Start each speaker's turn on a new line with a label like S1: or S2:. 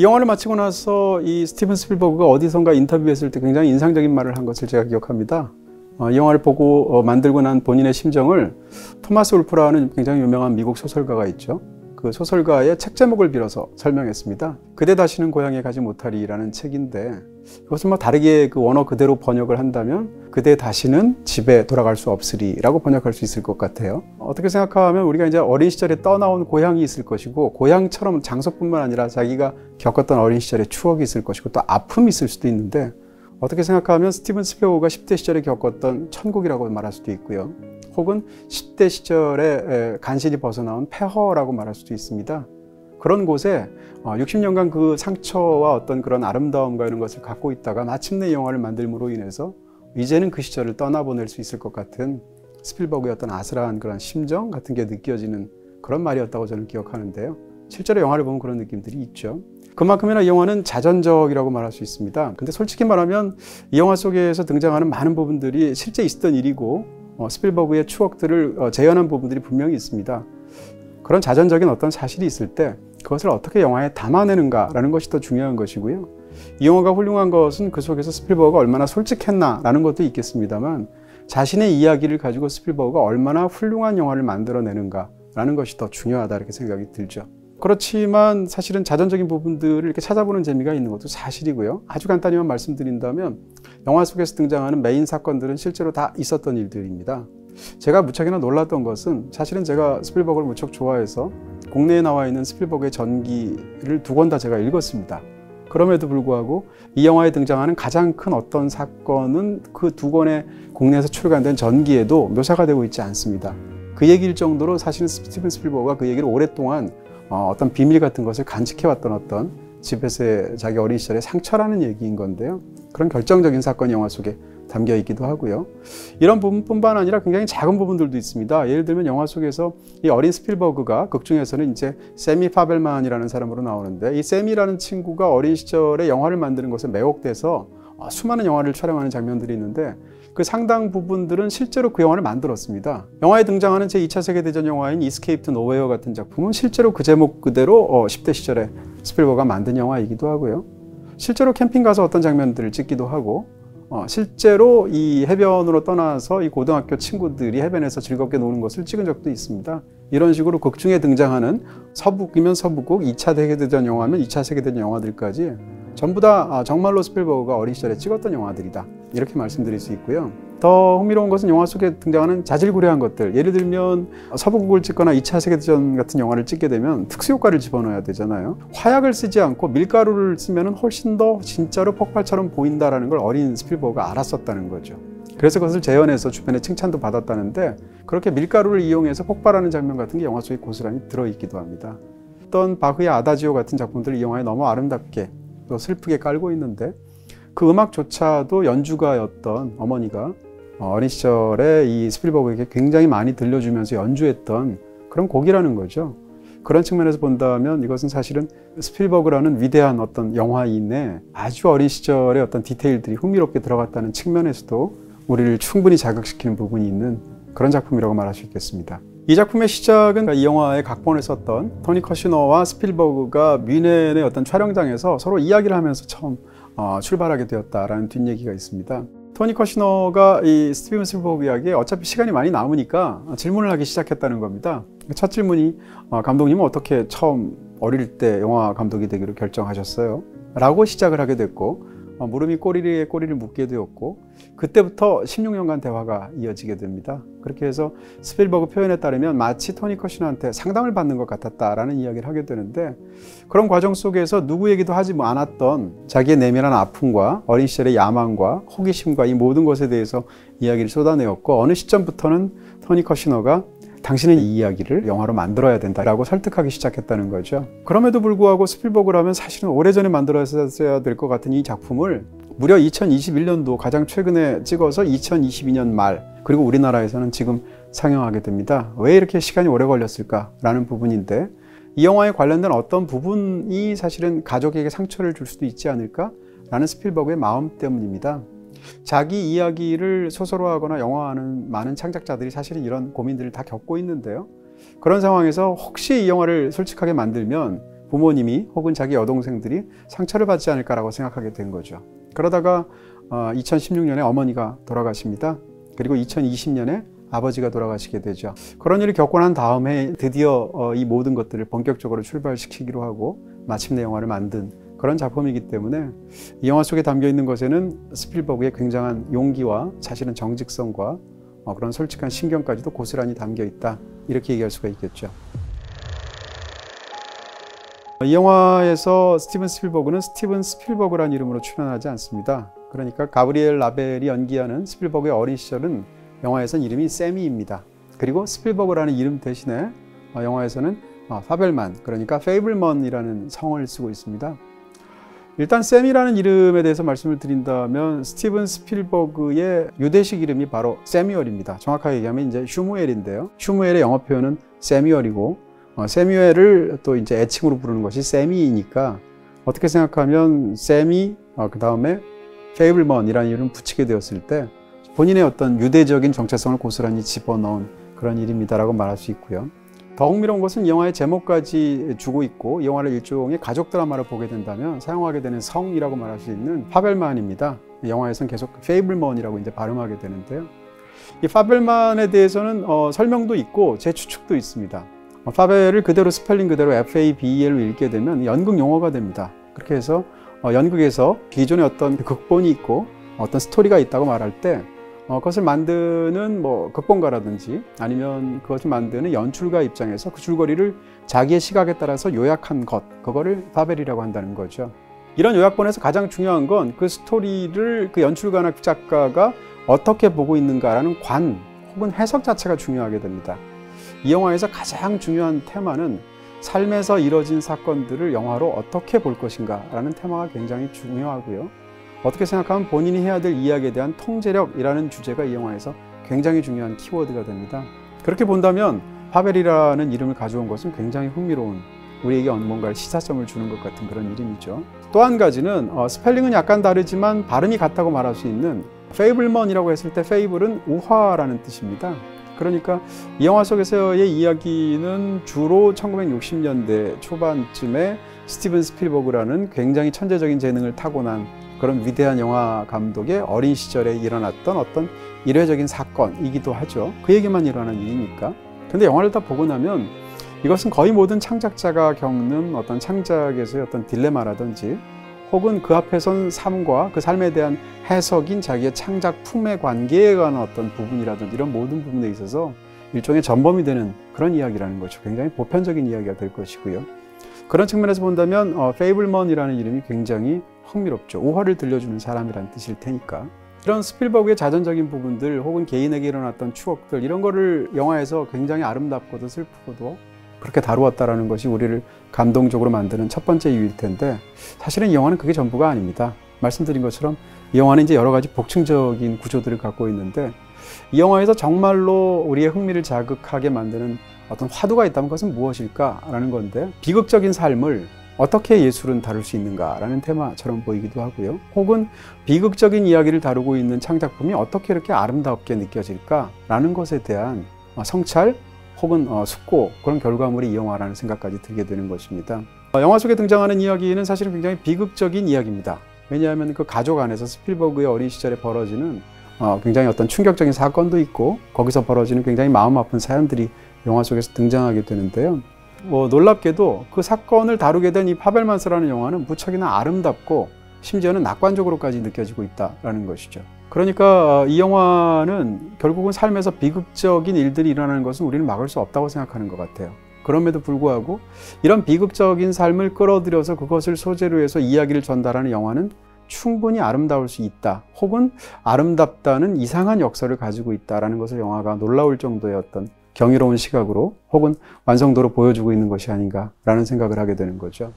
S1: 이 영화를 마치고 나서 이 스티븐 스필버그가 어디선가 인터뷰했을 때 굉장히 인상적인 말을 한 것을 제가 기억합니다. 이 영화를 보고 만들고 난 본인의 심정을 토마스 울프라는 굉장히 유명한 미국 소설가가 있죠. 그 소설가의 책 제목을 빌어서 설명했습니다. 그대 다시는 고향에 가지 못하리라는 책인데, 이것을 뭐 다르게 그 원어 그대로 번역을 한다면 그대 다시는 집에 돌아갈 수 없으리라고 번역할 수 있을 것 같아요. 어떻게 생각하면 우리가 이제 어린 시절에 떠나온 고향이 있을 것이고, 고향처럼 장소뿐만 아니라 자기가 겪었던 어린 시절의 추억이 있을 것이고, 또 아픔이 있을 수도 있는데, 어떻게 생각하면 스티븐 스필버그가 10대 시절에 겪었던 천국이라고 말할 수도 있고요. 혹은 10대 시절에 간신히 벗어나온 폐허라고 말할 수도 있습니다. 그런 곳에 60년간 그 상처와 어떤 그런 아름다움과 이런 것을 갖고 있다가 마침내 이 영화를 만들므로 인해서 이제는 그 시절을 떠나보낼 수 있을 것 같은 스필버그의 어떤 아슬한 그런 심정 같은 게 느껴지는 그런 말이었다고 저는 기억하는데요. 실제로 영화를 보면 그런 느낌들이 있죠. 그만큼이나 이 영화는 자전적이라고 말할 수 있습니다. 근데 솔직히 말하면 이 영화 속에서 등장하는 많은 부분들이 실제 있었던 일이고, 스필버그의 추억들을 재현한 부분들이 분명히 있습니다. 그런 자전적인 어떤 사실이 있을 때 그것을 어떻게 영화에 담아내는가라는 것이 더 중요한 것이고요. 이 영화가 훌륭한 것은 그 속에서 스필버그가 얼마나 솔직했나라는 것도 있겠습니다만, 자신의 이야기를 가지고 스필버그가 얼마나 훌륭한 영화를 만들어내는가라는 것이 더 중요하다, 이렇게 생각이 들죠. 그렇지만 사실은 자전적인 부분들을 이렇게 찾아보는 재미가 있는 것도 사실이고요. 아주 간단히만 말씀드린다면 영화 속에서 등장하는 메인 사건들은 실제로 다 있었던 일들입니다. 제가 무척이나 놀랐던 것은, 사실은 제가 스필버그를 무척 좋아해서 국내에 나와 있는 스필버그의 전기를 2권 다 제가 읽었습니다. 그럼에도 불구하고 이 영화에 등장하는 가장 큰 어떤 사건은 그 2권의 국내에서 출간된 전기에도 묘사가 되고 있지 않습니다. 그 얘기일 정도로 사실은 스티븐 스필버그가 그 얘기를 오랫동안 어떤 비밀 같은 것을 간직해왔던 어떤 집에서의 자기 어린 시절의 상처라는 얘기인 건데요. 그런 결정적인 사건이 영화 속에 담겨 있기도 하고요. 이런 부분뿐만 아니라 굉장히 작은 부분들도 있습니다. 예를 들면 영화 속에서 이 어린 스필버그가 극 중에서는 이제 세미 파벨만이라는 사람으로 나오는데, 이 세미라는 친구가 어린 시절에 영화를 만드는 것에 매혹돼서 수많은 영화를 촬영하는 장면들이 있는데, 그 상당 부분들은 실제로 그 영화를 만들었습니다. 영화에 등장하는 제2차 세계대전 영화인 이스케이프 투 노웨어 같은 작품은 실제로 그 제목 그대로 10대 시절에 스필버그가 만든 영화이기도 하고요. 실제로 캠핑 가서 어떤 장면들을 찍기도 하고, 실제로 이 해변으로 떠나서 이 고등학교 친구들이 해변에서 즐겁게 노는 것을 찍은 적도 있습니다. 이런 식으로 극 중에 등장하는 서북이면 서북국, 2차 세계대전 영화면 2차 세계대전 영화들까지 전부 다 정말로 스필버그가 어린 시절에 찍었던 영화들이다, 이렇게 말씀드릴 수 있고요. 더 흥미로운 것은 영화 속에 등장하는 자질구레한 것들, 예를 들면 서부국을 찍거나 2차 세계대전 같은 영화를 찍게 되면 특수효과를 집어넣어야 되잖아요. 화약을 쓰지 않고 밀가루를 쓰면 훨씬 더 진짜로 폭발처럼 보인다는 걸 어린 스필버그가 알았었다는 거죠. 그래서 그것을 재현해서 주변에 칭찬도 받았다는데, 그렇게 밀가루를 이용해서 폭발하는 장면 같은 게 영화 속에 고스란히 들어있기도 합니다. 어떤 바흐의 아다지오 같은 작품들을 이 영화에 너무 아름답게 또 슬프게 깔고 있는데, 그 음악조차도 연주가였던 어머니가 어린 시절에 이 스필버그에게 굉장히 많이 들려주면서 연주했던 그런 곡이라는 거죠. 그런 측면에서 본다면 이것은 사실은 스필버그라는 위대한 어떤 영화인의 아주 어린 시절의 어떤 디테일들이 흥미롭게 들어갔다는 측면에서도 우리를 충분히 자극시키는 부분이 있는 그런 작품이라고 말할 수 있겠습니다. 이 작품의 시작은 이 영화의 각본을 썼던 토니 커시너와 스필버그가 뮌헨의 어떤 촬영장에서 서로 이야기를 하면서 처음 출발하게 되었다라는 뒷얘기가 있습니다. 토니 커시너가 이 스티븐 스필버그 이야기에 어차피 시간이 많이 남으니까 질문을 하기 시작했다는 겁니다. 첫 질문이 감독님은 어떻게 처음 어릴 때 영화 감독이 되기로 결정하셨어요? 라고 시작을 하게 됐고, 물음이 꼬리에 꼬리를 묻게 되었고, 그때부터 16년간 대화가 이어지게 됩니다. 그렇게 해서 스필버그 표현에 따르면 마치 토니 커시너한테 상담을 받는 것 같았다라는 이야기를 하게 되는데, 그런 과정 속에서 누구에게도 하지 않았던 자기의 내면한 아픔과 어린 시절의 야망과 호기심과 이 모든 것에 대해서 이야기를 쏟아내었고, 어느 시점부터는 토니 커시너가 당신은 이 이야기를 영화로 만들어야 된다라고 설득하기 시작했다는 거죠. 그럼에도 불구하고 스필버그라면 사실은 오래전에 만들었어야 될 것 같은 이 작품을 무려 2021년도 가장 최근에 찍어서 2022년 말, 그리고 우리나라에서는 지금 상영하게 됩니다. 왜 이렇게 시간이 오래 걸렸을까라는 부분인데, 이 영화에 관련된 어떤 부분이 사실은 가족에게 상처를 줄 수도 있지 않을까라는 스필버그의 마음 때문입니다. 자기 이야기를 소설화하거나 영화화하는 많은 창작자들이 사실은 이런 고민들을 다 겪고 있는데요. 그런 상황에서 혹시 이 영화를 솔직하게 만들면 부모님이 혹은 자기 여동생들이 상처를 받지 않을까라고 생각하게 된 거죠. 그러다가 2016년에 어머니가 돌아가십니다. 그리고 2020년에 아버지가 돌아가시게 되죠. 그런 일을 겪고 난 다음에 드디어 이 모든 것들을 본격적으로 출발시키기로 하고 마침내 영화를 만든 그런 작품이기 때문에 이 영화 속에 담겨 있는 것에는 스필버그의 굉장한 용기와 사실은 정직성과 그런 솔직한 신경까지도 고스란히 담겨 있다, 이렇게 얘기할 수가 있겠죠. 이 영화에서 스티븐 스필버그는 스티븐 스필버그라는 이름으로 출연하지 않습니다. 그러니까 가브리엘 라벨이 연기하는 스필버그의 어린 시절은 영화에서는 이름이 세미입니다. 그리고 스필버그라는 이름 대신에 영화에서는 파벨만, 그러니까 페이블먼이라는 성을 쓰고 있습니다. 일단 세미라는 이름에 대해서 말씀을 드린다면 스티븐 스필버그의 유대식 이름이 바로 세뮤얼입니다. 정확하게 얘기하면 이제 슈무엘인데요. 슈무엘의 영어 표현은 세뮤얼이고 세뮤엘을 또 이제 애칭으로 부르는 것이 세미이니까 어떻게 생각하면 세미 그 다음에 페이블먼이라는 이름을 붙이게 되었을 때 본인의 어떤 유대적인 정체성을 고스란히 집어넣은 그런 이름이다라고 말할 수 있고요. 더 흥미로운 것은 이 영화의 제목까지 주고 있고 이 영화를 일종의 가족 드라마를 보게 된다면 사용하게 되는 성이라고 말할 수 있는 파벨만입니다. 영화에서는 계속 페이블먼이라고 이제 발음하게 되는데요. 이 파벨만에 대해서는 설명도 있고 제 추측도 있습니다. 파벨을 그대로 스펠링 그대로 FABEL로 읽게 되면 연극 용어가 됩니다. 그렇게 해서 연극에서 기존의 어떤 극본이 있고 어떤 스토리가 있다고 말할 때 그것을 만드는 극본가라든지 아니면 그것을 만드는 연출가 입장에서 그 줄거리를 자기의 시각에 따라서 요약한 것, 그거를 파벨이라고 한다는 거죠. 이런 요약본에서 가장 중요한 건 그 스토리를 그 연출가나 작가가 어떻게 보고 있는가라는 관 혹은 해석 자체가 중요하게 됩니다. 이 영화에서 가장 중요한 테마는 삶에서 이뤄진 사건들을 영화로 어떻게 볼 것인가 라는 테마가 굉장히 중요하고요. 어떻게 생각하면 본인이 해야 될 이야기에 대한 통제력이라는 주제가 이 영화에서 굉장히 중요한 키워드가 됩니다. 그렇게 본다면 파벨이라는 이름을 가져온 것은 굉장히 흥미로운, 우리에게 뭔가 시사점을 주는 것 같은 그런 이름이죠. 또 한 가지는 스펠링은 약간 다르지만 발음이 같다고 말할 수 있는 페이블먼이라고 했을 때 페이블은 우화라는 뜻입니다. 그러니까 이 영화 속에서의 이야기는 주로 1960년대 초반쯤에 스티븐 스필버그라는 굉장히 천재적인 재능을 타고난 그런 위대한 영화 감독의 어린 시절에 일어났던 어떤 일회적인 사건이기도 하죠. 그 얘기만 일어난 일이니까. 근데 영화를 다 보고 나면 이것은 거의 모든 창작자가 겪는 어떤 창작에서의 어떤 딜레마라든지 혹은 그 앞에 선 삶과 그 삶에 대한 해석인 자기의 창작품의 관계에 관한 어떤 부분이라든지 이런 모든 부분에 있어서 일종의 전범이 되는 그런 이야기라는 거죠. 굉장히 보편적인 이야기가 될 것이고요. 그런 측면에서 본다면 페이블먼이라는 이름이 굉장히 흥미롭죠. 우화를 들려주는 사람이라는 뜻일 테니까. 이런 스필버그의 자전적인 부분들 혹은 개인에게 일어났던 추억들, 이런 거를 영화에서 굉장히 아름답고도 슬프고도 그렇게 다루었다라는 것이 우리를 감동적으로 만드는 첫 번째 이유일 텐데, 사실은 이 영화는 그게 전부가 아닙니다. 말씀드린 것처럼 이 영화는 이제 여러 가지 복층적인 구조들을 갖고 있는데, 이 영화에서 정말로 우리의 흥미를 자극하게 만드는 어떤 화두가 있다면 그것은 무엇일까라는 건데, 비극적인 삶을 어떻게 예술은 다룰 수 있는가라는 테마처럼 보이기도 하고요. 혹은 비극적인 이야기를 다루고 있는 창작품이 어떻게 이렇게 아름답게 느껴질까라는 것에 대한 성찰 혹은 숙고, 그런 결과물이 이 영화라는 생각까지 들게 되는 것입니다. 영화 속에 등장하는 이야기는 사실은 굉장히 비극적인 이야기입니다. 왜냐하면 그 가족 안에서 스필버그의 어린 시절에 벌어지는 굉장히 어떤 충격적인 사건도 있고 거기서 벌어지는 굉장히 마음 아픈 사연들이 영화 속에서 등장하게 되는데요. 놀랍게도 그 사건을 다루게 된 이 파벨만스라는 영화는 무척이나 아름답고 심지어는 낙관적으로까지 느껴지고 있다는 것이죠. 그러니까 이 영화는 결국은 삶에서 비극적인 일들이 일어나는 것은 우리는 막을 수 없다고 생각하는 것 같아요. 그럼에도 불구하고 이런 비극적인 삶을 끌어들여서 그것을 소재로 해서 이야기를 전달하는 영화는 충분히 아름다울 수 있다, 혹은 아름답다는 이상한 역사를 가지고 있다는 것을 영화가 놀라울 정도의 어떤 경이로운 시각으로 혹은 완성도로 보여주고 있는 것이 아닌가라는 생각을 하게 되는 거죠.